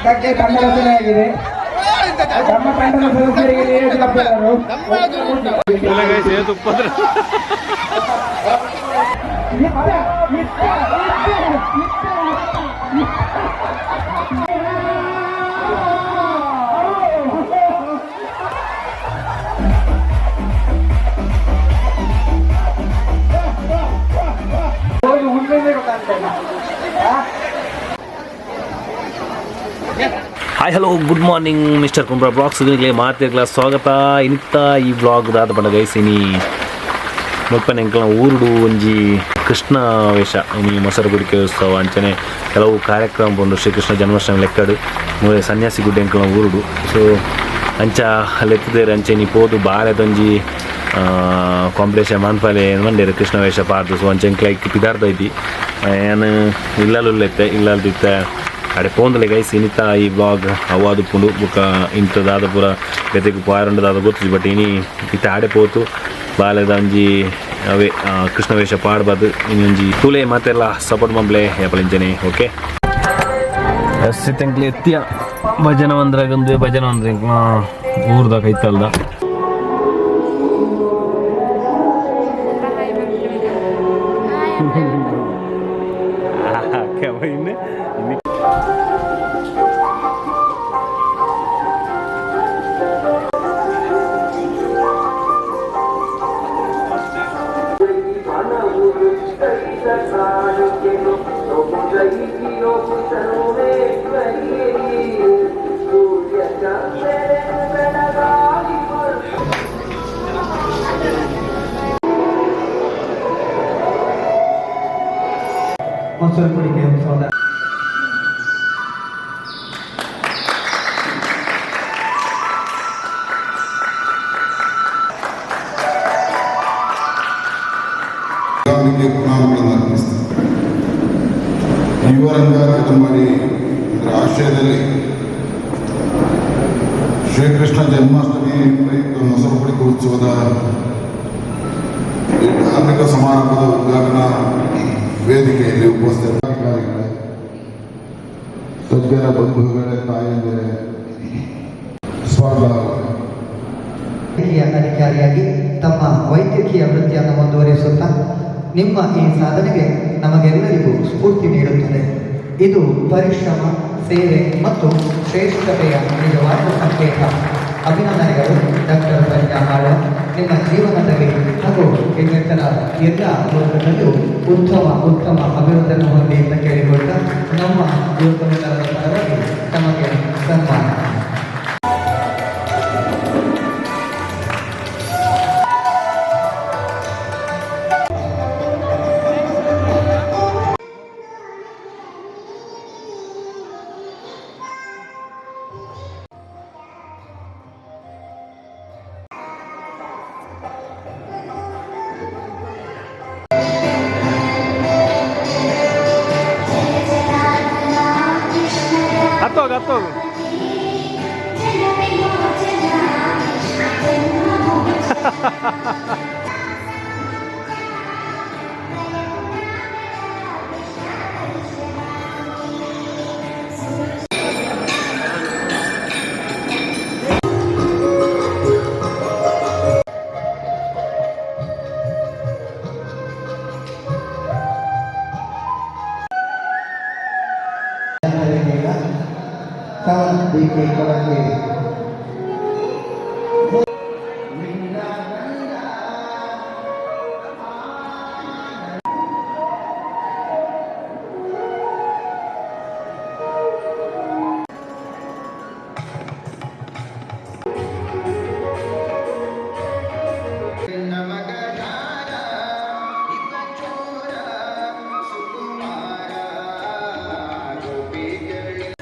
ಅದಕ್ಕೆ ತಂಡ ರಚನೆಯಾಗಿದೆ. ನಮ್ಮ ತಂಡದ ಸದಸ್ಯರಿಗೆ ನೀರಜ್ ಕಪ್ಪೆಯವರು hi hello good morning mister Kumbra ಬ್ಲಾಗ್ಸ್ಗೆ ಮಾತಿರ್ಲ ಸ್ವಾಗತ. ಇನಿತ್ತ ಈ ಬ್ಲಾಗ್ ದಾದ ಪಂಡ ಗೈಸಿನಿ ಮುಲ್ಪನೆ ಎಂಕಲ್ನ ಊರುಡು ಒಂಜಿ ಕೃಷ್ಣ ವೇಷ ಇನಿ ಮೊಸರು ಗುಡಿಕೆ ಉತ್ಸವ ಅಂಚನೆ ಕೆಲವು ಕಾರ್ಯಕ್ರಮ ಬಂದು ಶ್ರೀಕೃಷ್ಣ ಜನ್ಮಾಷ್ಟಮಿ ಲೆಕ್ಕಡು ಸನ್ಯಾಸಿ ಗುಡ್ಡೆ ಎಂಕಲ್ನ ಊರುಡು. ಸೊ ಅಂಚ ಲೆತ್ತಿದ್ದೇರೆ ಅಂಚೆನಿ ಪೋದು ಬಾಲೆದೊಂಜಿ ಕಾಂಪಿಟೇಷನ್ ಮಾನ್ಪಾಲೆ ಮಂಡೇರು ಕೃಷ್ಣ ವೇಷ ಪಾರ್ದು. ಸೊ ಅಂಚೆ ಎಂಕ್ಲ ಇಕ್ಕಿ ಪಿದಾರ್ದ ಇದ್ದಿ ಏನು ಇಲ್ಲಲ್ಲುಲ್ಲೆತ್ತೆ ಇಲ್ಲಲ್ದಿತ್ತೆ ಅಡೆ ಪೋಂದಲೆ ಗೈಸ್ ಇನಿತ ಈ ಬ್ಲಾಗ್ ಅವಾದು ಪುಂಡು ಬುಕ್ಕ ಇಂಥದಾದ ಪೂರ ಬೆದೆಗೆ ಪಾರಂಡದಾದ ಗೊತ್ತಿದ್ದು. ಬಟ್ ಇನಿ ಇತ್ತ ಆಡೆ ಪೋತು ಬಾಲೆದ ಒಂಜಿ ಅವೇ ಕೃಷ್ಣ ವೇಷ ಪಾಡ್ಬಾರ್ದು ಇನ್ನೊಂಜಿ ತೂಲೆ ಮಾತೆಲ್ಲ ಸಪೋರ್ಟ್ ಮಂಬ್ಲೆ ಯಾಪಲಿಂಚನೆ. ಓಕೆ ಎಸ್ತೆಂಕ್ಲೆ ಎತ್ತಿಯ ಭಜನ ಒಂದ್ರಾಗಂದು ಭಜನ ಅಂದ್ರೆ ಊರ್ದಾಗ ಐತಲ್ದ ಇನ್ನು ಮೊಸರು ಕುಡಿಕೆ ಉತ್ಸವದ ಪ್ರಣಾಮಗಳನ್ನು ಅರ್ಪಿಸ್ತಾರೆ. ಯುವರಂಗ ಕದಂಬರಿ ಆಶ್ರಯದಲ್ಲಿ ಶ್ರೀಕೃಷ್ಣ ಜನ್ಮಾಷ್ಟಮಿ ಪ್ರಯುಕ್ತ ಮೊಸರು ಕುಡಿಕೆ ಉತ್ಸವದ ಈ ಧಾರ್ಮಿಕ ಸಮಾರಂಭದ ಉದ್ಘಾಟನಾ ವೇದಿಕೆಯಲ್ಲಿ ಉಪಸ್ಥಿತರಿದ್ದಾರೆ. ಸಜ್ಜನ ಬಂಧುಗಳೇ, ತಾಯಂದಿರೇ, ಸ್ಪರ್ಧಾಳುಗಳೇ, ಅಧಿಕಾರಿಯಾಗಿ ತಮ್ಮ ವೈದ್ಯಕೀಯ ವೃತ್ತಿಯನ್ನು ಮುಂದುವರಿಸುತ್ತಾ ನಿಮ್ಮ ಈ ಸಾಧನೆಗೆ ನಮಗೆಲ್ಲರಿಗೂ ಸ್ಫೂರ್ತಿ ನೀಡುತ್ತದೆ. ಇದು ಪರಿಶ್ರಮ, ಸೇವೆ ಮತ್ತು ಶ್ರೇಷ್ಠತೆಯ ನಿಜವಾದ ಸಂಕೇತ. ಅಭಿನಂದನೆಗಳು ಡಾಕ್ಟರ್ ಸಂಜಾ ಹಾಳ. ನಿಮ್ಮ ಜೀವನದಲ್ಲಿ ಹಾಗೂ ಇನ್ನಿತರ ಎಲ್ಲ ವರ್ಗದಲ್ಲೂ ಉತ್ತಮ ಅಭಿವೃದ್ಧಿಯನ್ನು ಹೊಂದಿ ಅಂತ ಕೇಳಿಕೊಳ್ತಾ ನಮ್ಮ ಯುವಕರ ಪರವಾಗಿ ತಮಗೆ ಸನ್ಮಾನ. ಹತ್ತೋಗು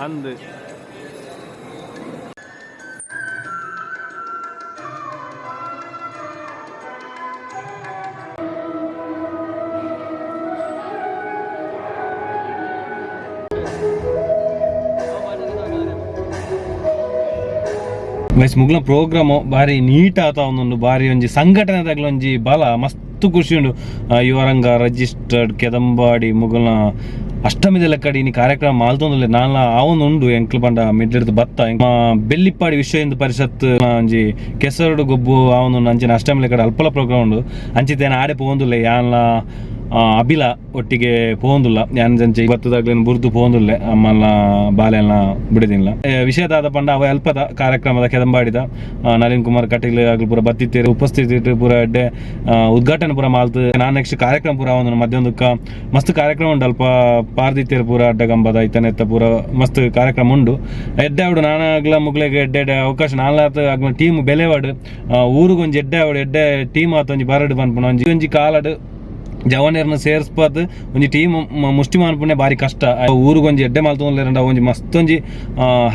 ಅಂದು ಗೈಸ್ ಮುಗ್ಲ ಪ್ರೋಗ್ರಾಮ್ ಬಾರಿ ನೀಟ್ ಆತ ಒಂದೊಂದು ಬಾರಿ ಒಂಜಿ ಸಂಘಟನೆದಾಗ್ಲ ಒಂಜಿ ಬಾಲ ಮಸ್ತ್ ಖುಷಿ ಉಂಡು. ಯುವರಂಗ ರಿಜಿಸ್ಟರ್ಡ್ ಕೆದಂಬಾಡಿ ಮುಗಲ್ನ ಅಷ್ಟಮಿದ ಲೆಕ್ಕಡಿ ಇನ್ನು ಕಾರ್ಯಕ್ರಮ ಮಾಲ್ತೊಂದುಲ್ಲೆ ನಾನು ಅವನು ಉಂಡು ಎಂಕ್ಲು ಪಂಡ ಮಿಡ್ಲಿಡ್ದು ಬತ್ತ ಬೆಳ್ಳಿಪ್ಪಾಡಿ ವಿಶ್ವ ಹಿಂದೂ ಪರಿಷತ್ ಒಂಜಿ ಕೆಸರಡು ಗೊಬ್ಬು ಅವನು ಅಂಚಿನ ಅಷ್ಟಮಿ ಲೆಕ್ಕಡ ಅಲ್ಪಲ ಪ್ರೋಗ್ರಾಮ್ ಉಂಡು ಅಂಚಿತೇನ ಆಡೆ ಪೋಂದುಲ್ಲೆ ಯಾನ್ಲ ಅಬಿಲ ಒಟ್ಟಿಗೆ ಪೋಂದುಲ್ಲ ಯಾನ್ ಜಂಚೆ ಬತ್ತದಾಗ್ಲೇನು ಬುರ್ದು ಪೋಂದುಲ್ಲೆ ಅಮ್ಮಲ್ಲ ಬಾಲೆಲ್ಲ ಬಿಡಿದಿಲ್ಲ ವಿಷಯದಾದ ಪಂಡ ಅವ ಅಲ್ಪದ ಕಾರ್ಯಕ್ರಮದ ಕೆದಂಬಾಡಿದ ನಳಿನ್ ಕುಮಾರ್ ಕಟೀಲ್ ಆಗ್ಲಿ ಪೂರ ಬತ್ತಿತ್ತೇರು ಉಪಸ್ಥಿತಿ ಪೂರ ಎಡ್ಡೆ ಉದ್ಘಾಟನೆ ಪೂರ ಮಾಲ್ತು ನಾನು ನೆಕ್ಸ್ಟ್ ಕಾರ್ಯಕ್ರಮ ಪೂರ ಅವನು ಮಧ್ಯಾಹ್ನದಕ್ಕ ಮಸ್ತ್ ಕಾರ್ಯಕ್ರಮ ಉಂಡು ಅಲ್ಪ ಪಾರ್ದಿತ್ತೇರು ಪೂರ ಅಡ್ಡಗಂಬದ ಇತನೆತ್ತ ಪೂರ ಮಸ್ತ್ ಕಾರ್ಯಕ್ರಮ ಉಂಡು ಎಡ್ಡೆ ಅವಡು ನಾನಾಗ್ಲ ಮುಗ್ಲೆಗೆ ಎಡ್ಡೆ ಅವಕಾಶ ನಾಲ್ಕು ಆಗ್ಲ ಟೀಮ್ ಬೆಲೆವಾಡು ಊರಿಗೊಂಜಿ ಎಡ್ಡೆ ಅವಡು ಎಡ್ಡೆ ಟೀಮ್ ಆತ ಒಂಜಿ ಬರಡು ಪನ್ಪುನ ಒಂಜಿ ಕಾಲಡು ಜವಾನೇರ್ನ ಸೇರ್ಸ್ಪಾತ್ ಒಂಜಿ ಟೀಮ್ ಮುಷ್ಟಿ ಮಾನ್ಪುಣೆ ಬಾರಿ ಕಷ್ಟ ಊರಿಗೊಂಜಿ ಎಡ್ಡೆ ಮಾಲ್ತೊಂಡ್ಲೇರಂಡ ಒಂಜಿ ಮಸ್ತೊಂಜಿ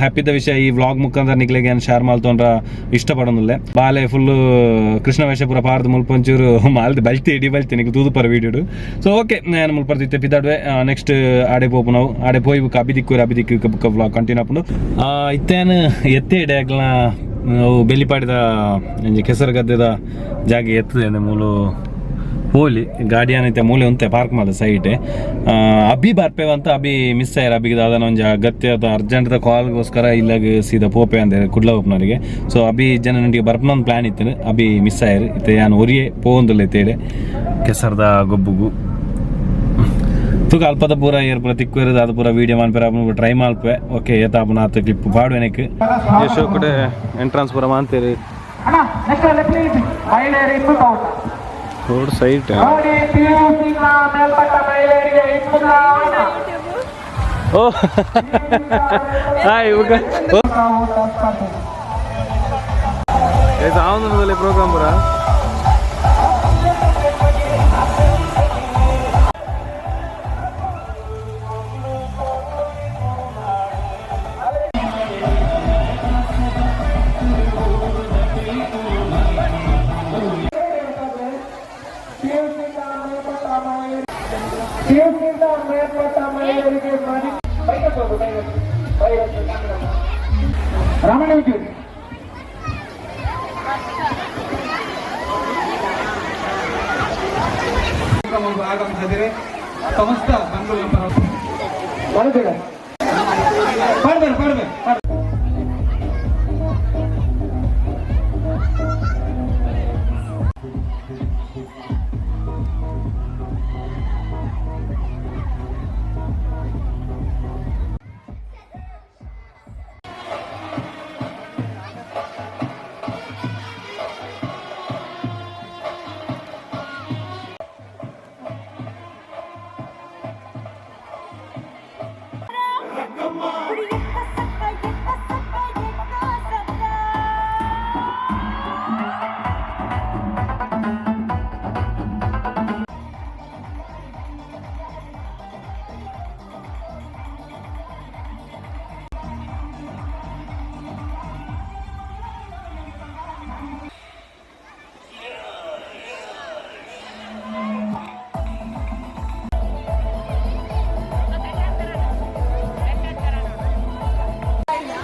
ಹ್ಯಾಪಿದ ವಿಷಯ ಈ ವ್ಲಾಗ್ ಮುಖಾಂತರ ನಿಕ್ಲೆಗೆ ಶೇರ್ ಮಾಲ್ತೊಂಡ್ರ ಇಷ್ಟಪಡೋದಿಲ್ಲ ಬಾಲೆ ಫುಲ್ ಕೃಷ್ಣ ವೇಷ ಪೂರ ಪಾರ್ದು ಮುಲ್ಪಂಚೂರು ಮಾಲ್ದು ಬಲ್ತಿ ಇಡಿ ಬಲ್ತಿ ನಿಮಗೆ ತೂದು ಪರ ವೀಡಿಯೋಡು ಸೊ ಓಕೆ ನಾನು ಮುಲ್ಪರ್ತಿತ್ತೆ ಪಿದಾಡ್ವೆ ನೆಕ್ಸ್ಟ್ ಆಡೆ ಪೋಪು ನಾವು ಆಡೆ ಪೋಯ್ ಬುಕ್ ಅಬಿದಿಕ್ಕು ವ್ಲಾಗ್ ಕಂಟಿನ್ಯೂ ಆಪುಂಡು ಇತ್ತೇನು ಎತ್ತೆ ಇಡೆ ಆಗ್ಲ ಬೆಲ್ಲಿಪಾಡಿದ ಕೆಸರು ಗದ್ದೆದ ಜಾಗ ಎತ್ತದೆ ಮೂಲು ಹೋಲಿ ಗಾಡಿ ಏನೈತೆ ಮೂಲೆ ಉಂತೆ ಪಾರ್ಕ್ ಮಾಡ ಸೈಟ್ ಅಭಿ ಬರ್ಪೇವಂತ ಅಭಿ ಮಿಸ್ ಆಯ್ರ ಅಭಿಗೆ ಅದನ್ನ ಒಂಜಿ ಅಗತ್ಯದ ಅರ್ಜೆಂಟ್ ಕಾಲ್ಗೋಸ್ಕರ ಇಲ್ಲಾಗ ಸೀದಾ ಪೋಪೆ ಅಂದೇಳಿ ಕುಡ್ಲ ಹೋಪ್ನವರಿಗೆ ಸೊ ಅಭಿ ಜನನಿಗೆ ಬರ್ಪನ ಒಂದು ಪ್ಲಾನ್ ಇತ್ತು ಅಭಿ ಮಿಸ್ ಆಯ್ರು ಇತ್ತೆ ಯಾನು ಒರಿಯೇ ಪೋಂದುಲ್ಲ ತೇಡೆ ಕೆಸರದ ಗೊಬ್ಬುಗು ತೂಕ ಅಲ್ಪದ ಪೂರ ಏರ್ ಪೂರ ತಿಕ್ಕು ಇರೋದು ಅದು ಪೂರ ವೀಡಿಯೋ ಮಾಡ್ಪೇರ ಟ್ರೈ ಮಾಡ್ಪೆ ಓಕೆ ಏತಾಪನ ಆತ ಕ್ಲಿಪ್ ಪಾಡುವೆನಕ್ಕೆ ಯಶೋ ಕಡೆ ಎಂಟ್ರೆನ್ಸ್ ಪೂರ ಮಾಡ್ತೀರಿ ರೋಡ್ ಸೈಟ್ ಓ ಹಾಯ್ ಅವನು ಪ್ರೋಗ್ರಾಮ್ ಪೂರ ಆಗಮಿಸಿದರೆ ಸಮಸ್ತ ಬಂಧುಗಳ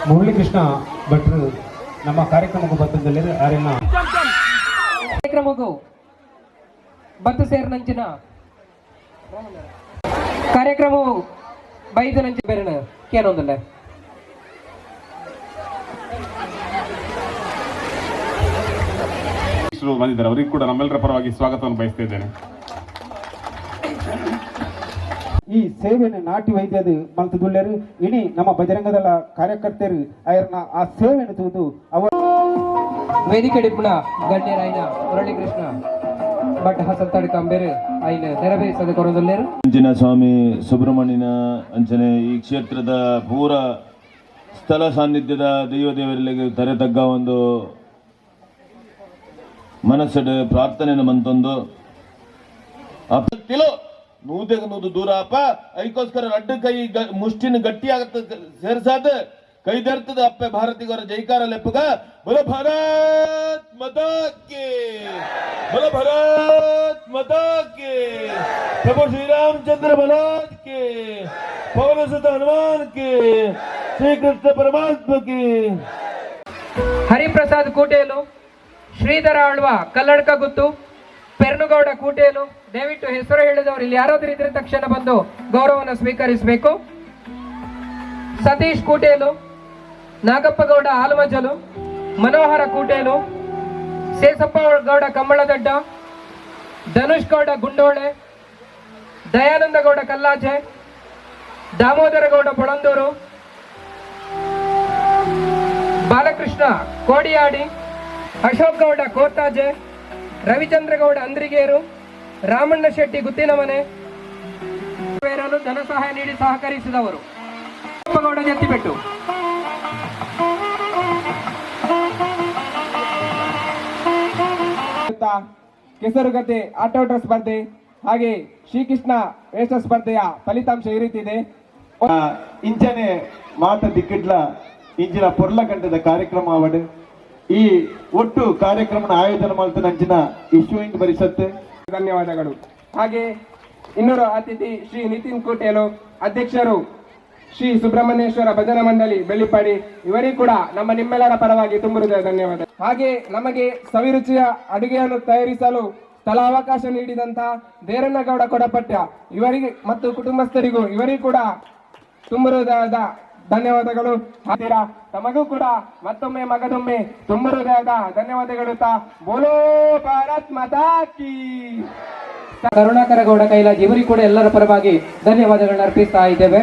ಮುರಳಿ ಕೃಷ್ಣ ಭಟ್ರು ನಮ್ಮ ಕಾರ್ಯಕ್ರಮಕ್ಕೂ ಬತ್ತದಲ್ಲಿ ಕಾರ್ಯಕ್ರಮಕ್ಕೂ ಬತ್ತು ಸೇರಿನಂಚಿನ ಕಾರ್ಯಕ್ರಮವು ಬೈದು ನಂಚಿ ಬೇರೆ ಕೇನೊಂದಲ್ಲ ಬಂದಿದ್ದಾರೆ ಅವರಿಗೂ ಕೂಡ ನಮ್ಮೆಲ್ಲರ ಪರವಾಗಿ ಸ್ವಾಗತವನ್ನು ಬಯಸ್ತಾ ಇದ್ದೇನೆ. ಈ ಸೇವೆನ ನಾಟಿ ವೈದ್ಯದ ಮಲ್ತದುಳ್ಳರು ಇಡೀ ನಮ್ಮ ಬಜರಂಗದಲ್ಲ ಕಾರ್ಯಕರ್ತರು ಅಯರ್ನ ಆ ಸೇವೆಯನ್ನು ತೂದು ಅವರ ವೇದಿಕೆ ಡಿಪ್ಪುಣ ಗಣ್ಯರಾಯಿನ ಮುರಳಿ ಕೃಷ್ಣ ಭಟ್ ಹಸಲ್ತಾಡಿ ಕಂಬೇರು ಆಯ್ನ ನೆರವೇರಿಸದ ಕೊರದಲ್ಲೇರು ಅಂಜನ ಸ್ವಾಮಿ ಸುಬ್ರಹ್ಮಣ್ಯನ ಅಂಚನೆ ಈ ಕ್ಷೇತ್ರದ ಪೂರ ಸ್ಥಳ ಸಾನ್ನಿಧ್ಯದ ದೇವರಿಗೆ ತರೆತಗ್ಗ ಒಂದು ಮನಸ್ಸಡು ಪ್ರಾರ್ಥನೆಯನ್ನು ಮಂತೊಂದು ಕಿಲೋ ನೂದೆಗೆ ನೂದು ದೂರ ಅಪ್ಪ ಅದಕ್ಕೋಸ್ಕರ ಅಡ್ಡು ಕೈ ಮುಷ್ಟಿನ ಗಟ್ಟಿ ಆಗತ್ತ ಸೇರ್ಸಾದ ಕೈದರ್ತದ ಅಪ್ಪೆ ಭಾರತಿಗರ ಜೈಕಾರ ಲೆಪ್ಪಗ ಬಲ ಭಾರತ್ ಮತಾಕ್ಕೆ ಬಲ ಭಾರತ್ ಮತಾಕ್ಕೆ ಪ್ರಭು ಶ್ರೀರಾಮಚಂದ್ರ ಮಹಾರಾಜ್ಗೆ ಪವನ ಸುತ ಹನುಮಾನ್ಗೆ ಶ್ರೀಕೃಷ್ಣ ಪರಮಾತ್ಮಕ್ಕೆ. ಹರಿಪ್ರಸಾದ್ ಕೋಟೆಯಲು ಶ್ರೀಧರ ಆಳ್ವ ಕಲ್ಲಡ್ಕ ಗುತ್ತು ಪೆರ್ನುಗೌಡ ಕೂಟೇಲು, ದಯವಿಟ್ಟು ಹೆಸರು ಹೇಳಿದವರು ಇಲ್ಲಿ ಯಾರಾದ್ರೂ ಇದ್ರೆ ತಕ್ಷಣ ಬಂದು ಗೌರವವನ್ನು ಸ್ವೀಕರಿಸಬೇಕು. ಸತೀಶ್ ಕೂಟೇಲು, ನಾಗಪ್ಪಗೌಡ ಆಲ್ಮಜಲು, ಮನೋಹರ ಕೂಟೇಲು, ಸೇಸಪ್ಪ ಗೌಡ ಕಂಬಳದಡ್ಡ, ಧನುಷ್ ಗೌಡ ಗುಂಡೋಳೆ, ದಯಾನಂದ ಗೌಡ ಕಲ್ಲಾಜೆ, ದಾಮೋದರ ಗೌಡ ಪೊಳಂದೂರು, ಬಾಲಕೃಷ್ಣ ಕೋಡಿಯಾಡಿ, ಅಶೋಕ್ ಗೌಡ ಕೋರ್ತಾಜೆ, ರವಿಚಂದ್ರ ಗೌಡ ಅಂದ್ರಿಗೇರು, ರಾಮಣ್ಣ ಶೆಟ್ಟಿ ಗುತ್ತಿನಮನೆ ಧನ ಸಹಾಯ ನೀಡಿ ಸಹಕರಿಸಿದವರು ಗೌಡ ಜತ್ತಿಬೆಟ್ಟು. ಕೆಸರುಗದ್ದೆ ಆಟೋಟ ಸ್ಪರ್ಧೆ ಹಾಗೆ ಶ್ರೀಕೃಷ್ಣ ವೇಷ ಸ್ಪರ್ಧೆಯ ಫಲಿತಾಂಶ ಈ ರೀತಿ ಇದೆ. ಇಂಚನೆ ಮಾತ ದಿಕ್ಕಿಡ್ಲ ಇಂಚಿನ ಪೊರ್ಲಗಂಟದ ಕಾರ್ಯಕ್ರಮ ಅವಡು ಈ ಒಟ್ಟು ಕಾರ್ಯಕ್ರಮನ ಆಯೋಜನೆ ಮಾಡ್ತಾನೆ ಅಂಚಿನ ವಿಶ್ವ ಹಿಂದೂ ಪರಿಷತ್ ಧನ್ಯವಾದಗಳು. ಹಾಗೆ ಇನ್ನೂರು ಅತಿಥಿ ಶ್ರೀ ನಿತಿನ್ ಕೋಟೇಲು, ಅಧ್ಯಕ್ಷರು ಶ್ರೀ ಸುಬ್ರಹ್ಮಣ್ಯೇಶ್ವರ ಭಜನಾ ಮಂಡಳಿ ಬೆಳ್ಳಿಪಾಡಿ, ಇವರಿಗೂ ಕೂಡ ನಿಮ್ಮೆಲ್ಲರ ಪರವಾಗಿ ತುಂಬ ಹೃದಯ ಧನ್ಯವಾದ. ಹಾಗೆ ನಮಗೆ ಸವಿರುಚಿಯ ಅಡುಗೆಯನ್ನು ತಯಾರಿಸಲು ಸ್ಥಳಾವಕಾಶ ನೀಡಿದಂತ ದೇರಣ್ಣಗೌಡ ಕೊಡಪಟ್ಟ ಇವರಿಗೆ ಮತ್ತು ಕುಟುಂಬಸ್ಥರಿಗೂ ಇವರಿಗೂ ಕೂಡ ತುಂಬ ಹೃದಯದ ಧನ್ಯವಾದಗಳು. ಹಾಗೆಲ್ಲ ತಮಗೂ ಕೂಡ ಮತ್ತೊಮ್ಮೆ ಮಗದೊಮ್ಮೆ ತುಂಬ ಹೃದಯದ ಧನ್ಯವಾದಗಳು. ಬೋಲೋ ಭಾರತ್ ಮಾತಾ ಕೀ. ಕರುಣಾಕರ ಗೌಡ ಕೈಲಾಜ್ ಇವರಿಗೂ ಕೂಡ ಎಲ್ಲರ ಪರವಾಗಿ ಧನ್ಯವಾದಗಳನ್ನ ಅರ್ಪಿಸ್ತಾ ಇದ್ದೇವೆ.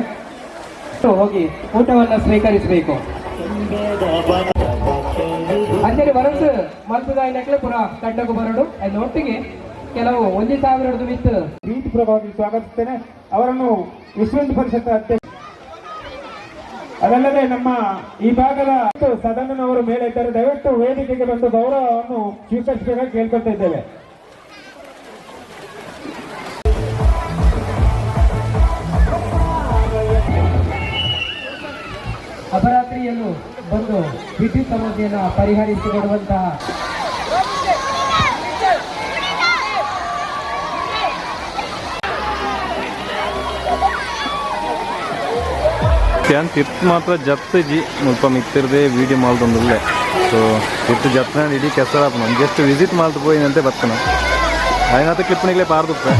ಹೋಗಿ ಊಟವನ್ನು ಸ್ವೀಕರಿಸಬೇಕು. ಅಂಜಲಿ ವರಸ್ ಮಲ್ಪದ ನೆಕ್ಲೆ ಪುರ ತಡ್ಡಗು ಬರಡು ಅಲ್ಲಿ ಒಟ್ಟಿಗೆ ಕೆಲವು 1,000 ಹಿಡಿದು ಬಿತ್ತು ಪ್ರೀತಿ ಪ್ರಭಾವಿ ಸ್ವಾಗತಿಸ್ತೇನೆ ಅವರನ್ನು ವಿಶ್ವ ಹಿಂದೂ ಪರಿಷತ್ ಅಧ್ಯಕ್ಷ. ಅದಲ್ಲದೆ ನಮ್ಮ ಈ ಭಾಗದ ಸದನನವರು ಮೇಲೆ ಇದ್ದಾರೆ, ದಯವಿಟ್ಟು ವೇದಿಕೆಗೆ ಬಂದು ಗೌರವವನ್ನು ಸ್ವೀಕರಿಸಬೇಕಾಗಿ ಕೇಳ್ಕೊಳ್ತಾ ಇದ್ದೇವೆ. ಅಪರಾತ್ರಿಯನ್ನು ಬಂದು ವಿದ್ಯುತ್ ಸಮಸ್ಯೆಯನ್ನು ಪರಿಹರಿಸಿಕೊಡುವಂತಹ ತಿರ್ತು ಮಾತ್ರ ಜತ್ತು ಜಿ ಮುಲ್ಪ ಮಿತ್ತಿರದೆ ವೀಡಿಯೋ ಮಾಡ್ದೊಂದಿಲ್ಲ. ಸೊ ತಿರ್ತು ಜತ್ತನ ಇಡೀ ಕೆಸರಾಪನ ಜಸ್ಟ್ ವಿಸಿಟ್ ಮಾಡ್ದು ಪೋಯಿನಂತೆ ಬರ್ತನ അതിനകത്ത് ക്ലിപ്പിനെങ്കിലേ പാർത്തുപ്പേ.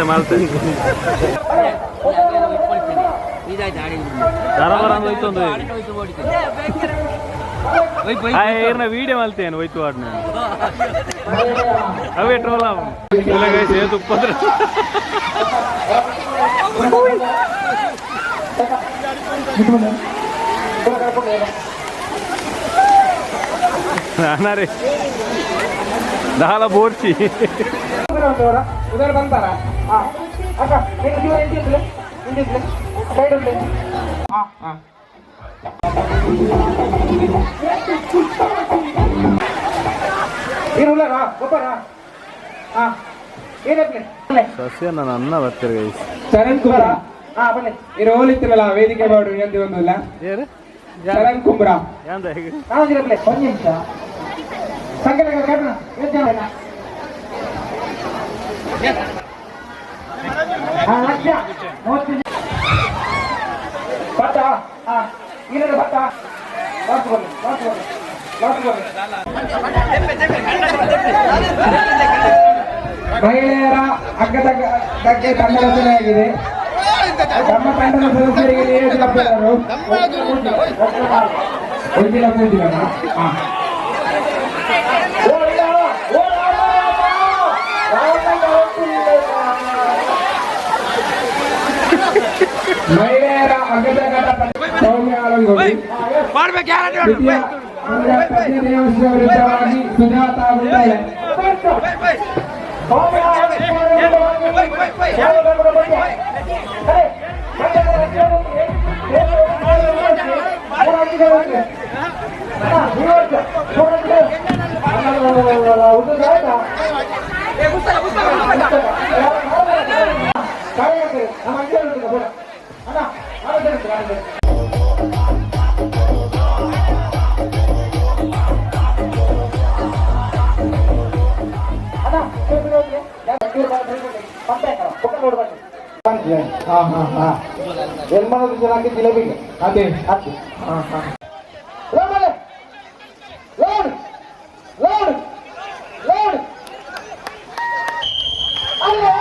ಮಾಲ್ತೆ ಹೋಯ್ತು ಏನ ವೀಡಿಯೋ ಮಾಲ್ತೇನು ಹೋಯ್ತು ಆಡ್ನ ಅವೇ ಟ್ರೋಲ್ ಸೇತು ಉಪ್ಪದ್ರ ನಾನಾರೆ ದಾಲ ಬೋರ್ಚಿ ಉದರ ಬಂತಾರ ಅಕ್ಕ ಸೈಡ್ ಉಂಟು. ಇರುಲ್ಲನಾ ಗೊಬ್ಬರ ಸಸ್ಯ ನನ್ನ ಅನ್ನ ಬರ್ತೀರಿ ಚರಣ್ ಕುಂಬ್ರ ಬನ್ನಿ ಇರು ಹೋಲಿತ್ತಿರಲ್ಲ ವೇದಿಕೆ ಬಾಡು ಎಂದು ಒಂದಿಲ್ಲ ಚರಣ್ ಕುಂಬ್ರ ಒಂದು ನಿಮಿಷ ಸಂಖ್ಯೆ ಭತ್ತ ಇಲ್ಲ ಭತ್ತ ಮಹಿಳೆಯರ ಅಗ್ಗದ ಬಗ್ಗೆ ತಂಡ ರಚನೆಯಾಗಿದೆ. ನಮ್ಮ ತಂಡದ ಸದಸ್ಯರಿಗೆ ನಿಯೋಜಕರು ಮಹಿಳೆಯರ ಅಗ್ಗದ ಸೌಮ್ಯ ಆಲಂಗೋಡಿ ವಿರುದ್ಧವಾಗಿ ಸುಜಾತ ಗುಂಡಾಳೆ ಎಲ್ಮನದ ಜನಕ್ಕೆ ಜಿಲೇಬಿಗೆ ಅದೇ ಅದೇ ಲೋಡ್ ಲೋಡ್ ಲೋಡ್ ಅಲ್ಲೇ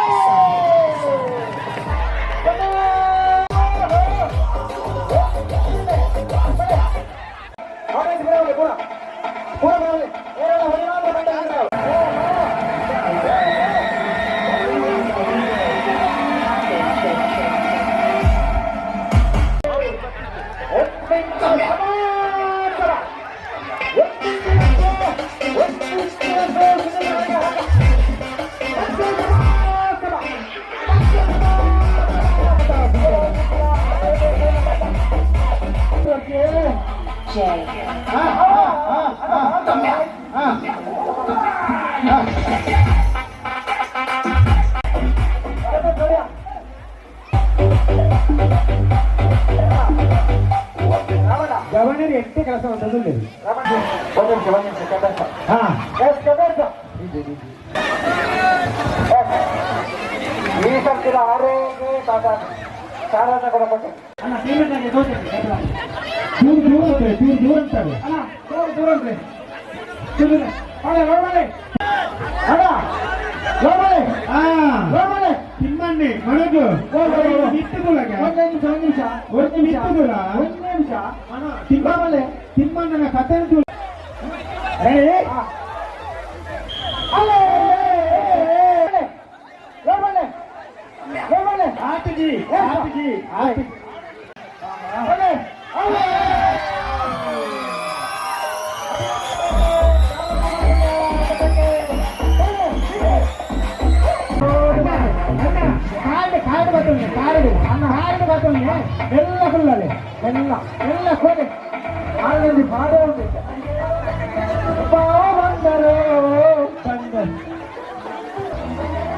ಗವರ್ನರ್ ಎಷ್ಟೇ ಕೆಲಸ ಮಾಡೋದು ಈ ಸರ್ಕಾರ ಆರೋಗ್ಯ ಸಾಧಾರಣ ಕೊಡಬೇಕು ತಿಮ್ಮಣ್ಣೆ ಮನಗು ತಿಮ್ಮಣ್ಣನ ಕಥೆ ಆತಜಿ ಆತಜಿ ಆತ ಕಾಡು ಬರ್ತದೆ ಕಾಡು ಅನ್ನ ಹಾಡು ಬರ್ತದೆ ಎಲ್ಲ ಫುಲ್ಲಲ್ಲಿ ಎಲ್ಲ ಎಲ್ಲ ಕೋಟೆ ಹಾಡಲ್ಲಿ ಮಾಡೋ ಬಂದರು ಬಂದರು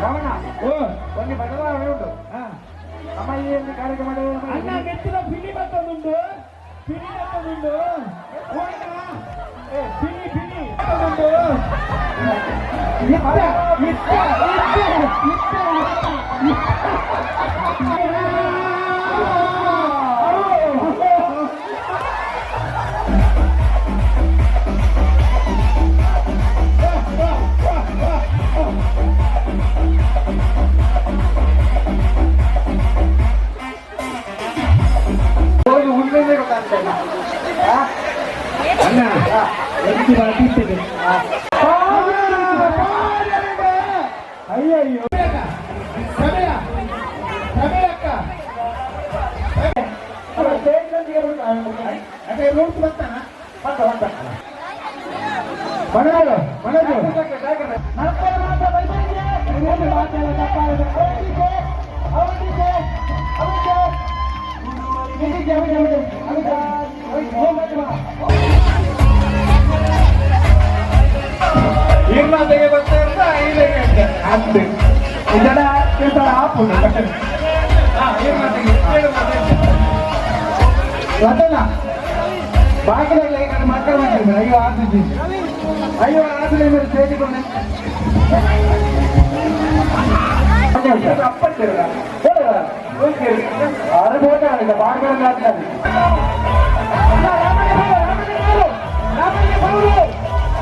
ರಮಣ ಓ ಒಂದು ಬದಲಾವಣೆ ಉಂಟು ಅಮ್ಮ ಇಲ್ಲಿ ಕಾರ್ಯಕ್ರಮ ಅನ್ನ ಮೆಚ್ಚಿದ ಪಿಲಿ ಬರ್ತದುಂಟು ಪಿಲಿ ಬರ್ತದುಂಟು ಪಿಲಿ ಪಿಲಿ ಬರ್ತದುಂಟು ಉಂಡೆ ಗೊತ್ತಾಗ್ತದೆ ಅಣ್ಣ ಎಷ್ಟು ಬಾಕಿರ್ತದೆ ಅಯ್ಯಯ್ಯೋ ಸಮಯ ಸಮಯಕ್ಕ ಅದೇ ರೂಟ್ ಬರ್ತಾನ ಬಂದ ಬಂದ ಮನೋಜು ಮನೋಜು ಈರ್ಮಾತೆಗೆ ಬರ್ತಾ ಇರ್ತಾ ಅಂತೆ ಇದನ್ನ ಆಪು ಅದಲ್ಲ ಬಾಗಿಲಲ್ಲಿ ನನ್ನ ಮಕ್ಕಳು ಮಾಡ್ತಿದ್ದಾರೆ ಅಯ್ಯೋ ಆದಿದ್ದಿ ಅಯ್ಯೋ ಆದ್ರೆ ಮೇಲೆ ಸೇರಿಕೊಂಡೆ ಅಪ್ಪತ್ತಿರಲ್ಲ ಅದು ಬೇಕಾಗಿಲ್ಲ ಬಾಗಿಲಲ್ಲಿ ಆಗ್ತದೆ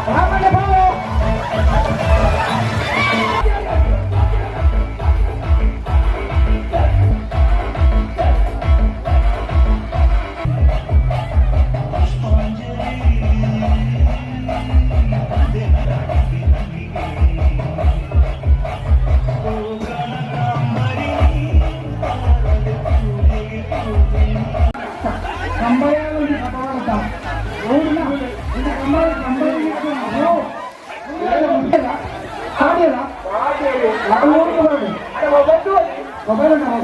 ರಾಮಣ್ಯ ಬಾವು ಮೊಬೈಲ್ ಉಂಟಾ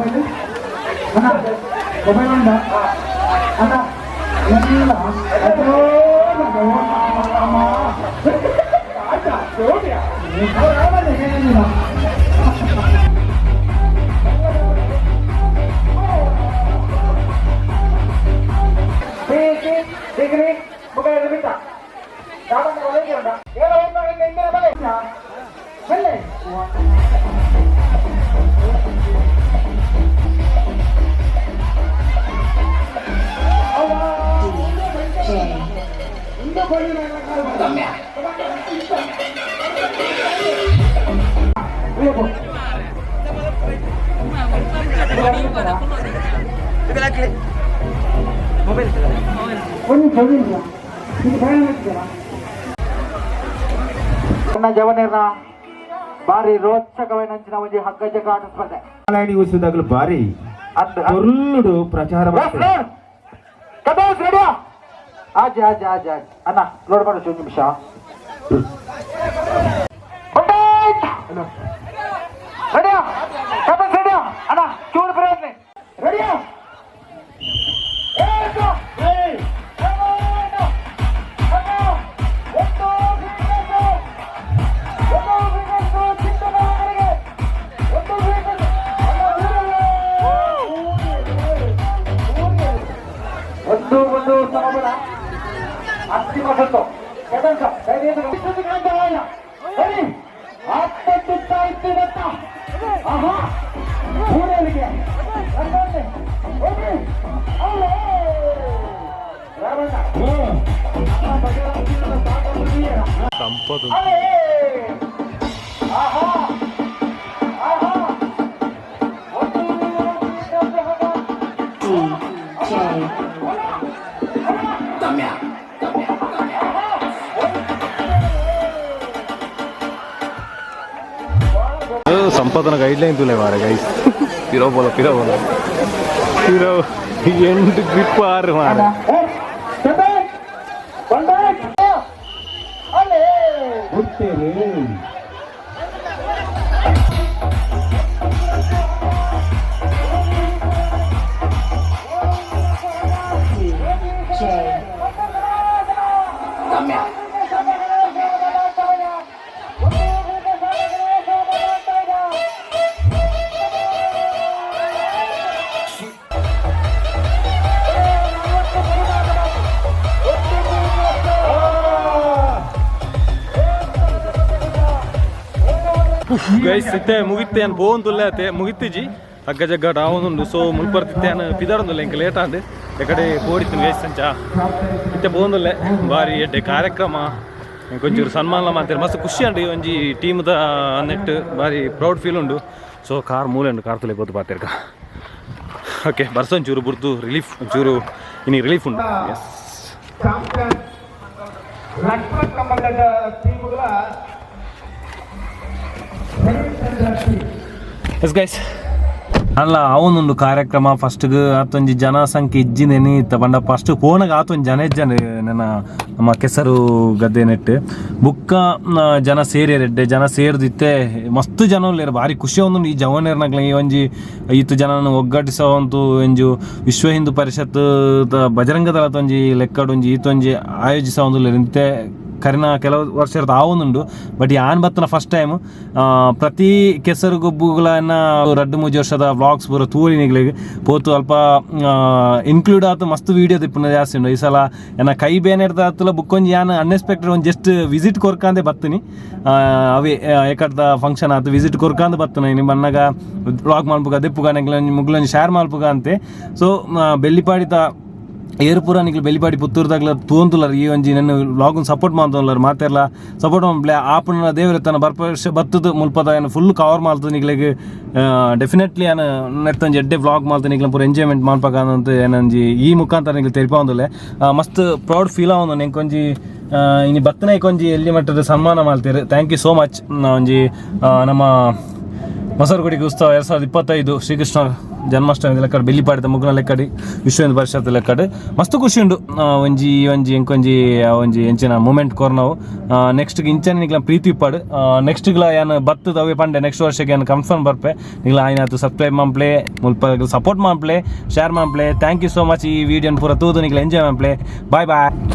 ಮೊಬೈಲ್ ಉಂಟಾ ಅಣ್ಣ ಎಲ್ಲ ಡಿಗ್ರಿ ಮೊಬೈಲ್ ಬಿಟ್ಟ ಬಲ್ಲೆ ಜವನೇರ್ನ ಬಾರಿ ರೋಚಕವಾದ ಒಂಜಿ ಹಗ್ಗ ಜಗಾಟ ಸ್ಪರ್ಧೆ ಮಾಲಾಡಿ ಉತ್ಸವದಾಗಲು ಬಾರಿ ಒಳ್ಳುಡು ಪ್ರಚಾರ ಮಾಡ್ತಾರೆ. ಆಜ್ ಆಜ್ ಆಜ್ ಆಜ್ ಅಣ್ಣ ಲೋಡ್ ಮಾಡು ಒಂದು ನಿಮಿಷ. ರೆಡಿಯಾ ಕಬಸ್ ರೆಡಿಯಾ ಅಣ್ಣ ಚೂರು ಪ್ರಯತ್ನ ರೆಡಿಯಾ ಒಂದು ಸಮಬಲ ಅಂತಿಮ ಸತ್ತು ಆತ್ಮಚಿತ್ತ ಇತ್ತಿದತ್ತ ಆಹಾ ಊರಲ್ಲಿಗೆ ಸಂಪತ್ತು ಆಹಾ ಆಹಾ ಸಂಪಾದನ ಗೈಡ್ಲೈನ್ ತುಲೆ ಮಾರೆ ಗೈಸ್ ಪಿರೋ ಎಂಟು ಗ್ರಿಪ್ ಆರು ಮಾರೆ ಗೈಸ್ ಇತ್ತೆ ಮುಗಿತ್ತೆ ಏನು ಬೋಂದುಲ್ಲ ಅತ್ತೆ ಮುಗಿತಿಜಿ ಹಗ್ಗ ಜಗ್ಗ ರಾವೊಂದುಂಡು ಸೊ ಮುಲ್ಪರ್ತಿತ್ತೆ ಏನು ಪಿದಾರೊಂದುಲ್ಲ ಇಂಕ ಲೇಟ್ ಆಂದು ಎಕಡೆ ಪೋಡಿತೀನಿ ಗೈಸ್ ಸಂಚ ಇತ್ತೆ ಬೋಂದುಲ್ಲೆ ಬಾರಿ ಎಡ್ಡೆ ಕಾರ್ಯಕ್ರಮ ಕೊಂಚೂರು ಸನ್ಮಾನ ಮಾಡ್ತಾರೆ ಮಸ್ತ್ ಖುಷಿ ಉಂಡು ಒಂಜಿ ಟೀಮ್ದ ನೆಟ್ ಬಾರಿ ಪ್ರೌಡ್ ಫೀಲ್ ಉಂಡು ಸೊ ಕಾರ್ ಮೂಲೆ ಉಂಡು ಕಾರ್ ತುಲೆ ಬೋತು ಪಾತಿರ್ಕ ಓಕೆ ಬರ್ಸ ಒಂಚೂರು ಬುರ್ದು ರಿಲೀಫ್ ಒಂಚೂರು ಇನಿ ರಿಲೀಫ್ ಉಂಡು ಎಸ್ ಎಸ್ ಗೈಸ್ ಅಲ್ಲ ಅವನೊಂದು ಕಾರ್ಯಕ್ರಮ ಫಸ್ಟ್ಗೆ ಆತೊಂಜಿ ಜನಸಂಖ್ಯೆ ಇಜ್ಜಿನೇನಿ ಇತ್ತ ಬಂಡ ಫಸ್ಟ್ ಫೋನಾಗ ಆತೊಂದು ಜನ ನನ್ನ ನಮ್ಮ ಕೆಸರು ಗದ್ದೆ ನೆಟ್ಟು ಬುಕ್ಕ ಜನ ಸೇರಿಯರೆಡ್ಡೆ ಜನ ಸೇರಿದಿತ್ತೆ ಮಸ್ತ್ ಜನ ಉಳ್ಳೇರು ಭಾರಿ ಖುಷಿ ಒಂದು ಈ ಜವನೇರ್ನಾಗ್ಲ ಈ ಒಂಜಿ ಈತು ಜನನ ಒಗ್ಗಟ್ಟಿಸೋವಂತು ಒಂಜು ವಿಶ್ವ ಹಿಂದೂ ಪರಿಷತ್ ಬಜರಂಗ ದಳದೊಂಜಿ ಲೆಕ್ಕಡೊಂಜಿ ಈತೊಂಜಿ ಆಯೋಜಿಸೋ ಒಂದು ಇಂತೆ ಕರಿನ ಕೆಲವು ವರ್ಷ ಇರುತ್ತೆ ಆವೊಂದುಂಡು ಬಟ್ ಯಾನ್ ಬತ್ತನ ಫಸ್ಟ್ ಟೈಮ್ ಪ್ರತಿ ಕೆಸರು ಗೊಬ್ಬುಗಳನ್ನ ರಡ್ಡು ಮೂಜಿ ವರ್ಷದ ವ್ಲಾಗ್ಸ್ ಬರೋ ತೂರಿನಿಗಳಿಗೆ ಪೋತು ಅಲ್ಪ ಇನ್ಕ್ಲೂಡ್ ಆತು ಮಸ್ತ್ ವೀಡಿಯೋ ತಿಪ್ಪನ ಜಾಸ್ತಿ ಉಂಡು ಈ ಸಲ ಏನ ಕೈ ಬೇನೆ ಇರ್ತಾ ಆತಲ್ಲ ಬುಕ್ಕೊಂಜಿ ಯಾನ್ ಅನ್ಎಕ್ಸ್ಪೆಕ್ಟೆಡ್ ಒಂದು ಜಸ್ಟ್ ವಿಸಿಟ್ ಕೊರ್ಕಾಂದೆ ಬತ್ತೀನಿ ಅವೇ ಏಕಡ್ದ ಫಂಕ್ಷನ್ ಆತು ವಿಸಿಟ್ ಕೊರ್ಕಾಂದು ಬತ್ತನ ನಿಮ್ಮ ಅಣ್ಣಗ ವ್ಲಾಗ್ ಮಾಡ್ಬೇಕ ದೆಪ್ಪುಗ ಮುಗ್ಲೊಂಜಿ ಶೇರ್ ಮಾಡ್ಬೇಕ ಅಂತೆ ಸೊ ಬೆಳ್ಳಿಪಾಡಿತ ಏರ್ಪುರ ನಿಕ್ಲು ಬೆಳಿಪಾಡಿ ಪುತ್ತೂರ್ದಾಗ್ಲ ತೂಂತುಲರ್ ಈ ಒಂಜಿ ನನ್ನ ವ್ಲಾಗನ್ ಸಪೋರ್ಟ್ ಮಾಡ್ತೋಲ್ಲರ್ ಮಾತೆಲ್ಲ ಸಪೋರ್ಟ್ ಮಾಡ್ಲೆ ಆಪನ ದೇವ್ರ ತನ್ನ ಬರ್ಪರ್ಷ ಬತ್ತದ ಮುಲ್ಪದ ಏನು ಫುಲ್ ಕವರ್ ಮಾಡ್ತದೆ ನಿಗ್ಲಿಗೆ ಡೆಫಿನೆಟ್ಲಿ ಏನು ನೆತ್ತೊಂಜಿ ಎಡ್ಡೆ ವ್ಲಾಗ್ ಮಾಡ್ತದೆ ನಿಗ್ಲ ಪೂರ ಎಂಜಾಯ್ಮೆಂಟ್ ಮಾಡ್ಬೇಕಂತ ಏನಂಜಿ ಈ ಮುಖಾಂತರ ನಿಗ್ಲು ತೆರಿಪೊಂದುಲ್ಲೆ ಮಸ್ತ್ ಪ್ರೌಡ್ ಫೀಲ್ ಆವೊಂದು ನೆಂಕೊಂಜಿ ಇನ್ನು ಬತ್ತನೆ ಕೊಂಜಿ ಎಲ್ಲಿ ಮಟ್ಟದ ಸನ್ಮಾನ ಮಾಡ್ತೀರಿ ಥ್ಯಾಂಕ್ ಯು ಸೋ ಮಚ್ ಒಂಜಿ ನಮ್ಮ ಮೊಸರುಗುಡಿಗೆ ಉತ್ಸವ 2025 ಶ್ರೀಕೃಷ್ಣ ಜನ್ಮಾಷ್ಟಮಿ ಲೆಕ್ಕಡೆ ಬೆಳ್ಳಿಪಾಡಿದ ಮುಗ್ನ ಲೆಕ್ಕಡಿ ವಿಶ್ವ ಹಿಂದೂ ಪರಿಷತ್ ಲೆಕ್ಕಡೆ ಮಸ್ತ್ ಖುಷಿ ಉಂಡು ಒಂಜಿ ಎಂಕೊಂಜಿ ಒಂಜಿ ಎಂಚಿನ ಮೂಮೆಂಟ್ ಕೊರ್ ನಾವು ನೆಕ್ಸ್ಟ್ ಇಂಚನೆ ನಿಗ್ಲ ಪ್ರೀತಿ ಇಪ್ಪಾಡು ನೆಕ್ಸ್ಟ್ಗ್ಲ ಏನು ಬತ್ತದ ಅವೇ ಪಂಡೆ ನೆಕ್ಸ್ಟ್ ವರ್ಷಕ್ಕೆ ಏನು ಕನ್ಫರ್ಮ್ ಬರ್ಪೆ ನಿಗ್ಲ ಆಯ್ನಾಯ್ತು ಸಬ್ಸ್ಕ್ರೈಬ್ ಮಾಡ್ಪ್ಲೆ ಮುಲ್ಪ ಸಪೋರ್ಟ್ ಮಾಡ್ಪ್ಲೆ ಶೇರ್ ಮಾಡ್ಪ್ಲೆ ಥ್ಯಾಂಕ್ ಯು ಸೋ ಮಚ್ ಈ ವಿಡಿಯೋನ ಪೂರ ತೂದು ನಿಗ್ಲ ಎಂಜಾಯ್ ಮಾಡ್ಪ್ಲೆ ಬಾಯ್ ಬಾಯ್.